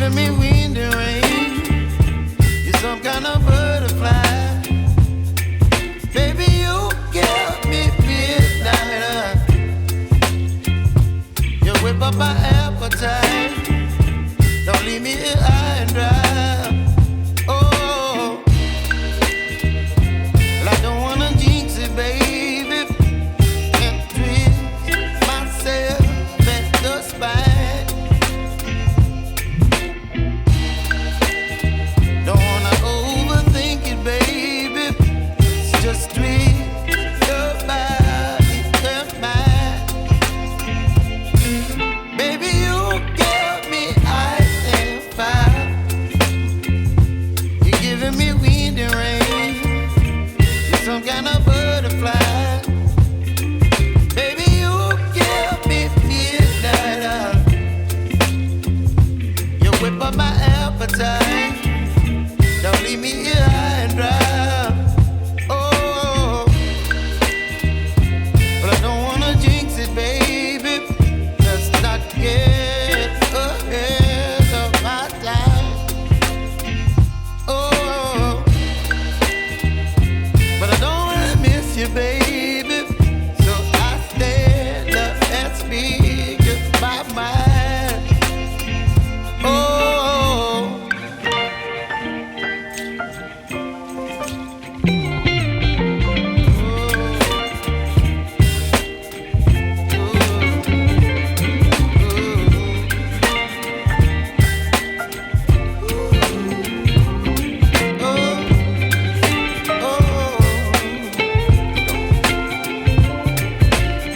giving me wind and rain. You're some kind of butterfly. Baby, you give me midnight. You whip up my appetite. Don't leave me here high and dry. Oh, well, I don't wanna jinx it, baby, and twist myself at the spine. Don't wanna overthink it, baby. It's just twist your body and mine. Baby, you give me ice and fire. You're giving me wind and rain. You're some kind of butterfly. Baby, you give me midnight. You whip up my appetite. Don't leave me here high and dry. Oh, but I don't wanna jinx it, baby. Let's not get ahead of my time. Oh, but I don't wanna miss you, baby. So I stand up and speak my mind. Oh.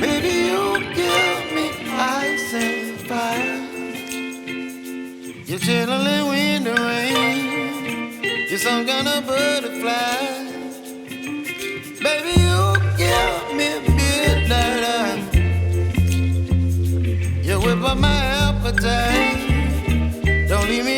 Baby, you give me ice and fire. You're chilling wind and rain. You're some kind of butterfly. Baby, you give me midnight. You whip up my appetite. Don't leave me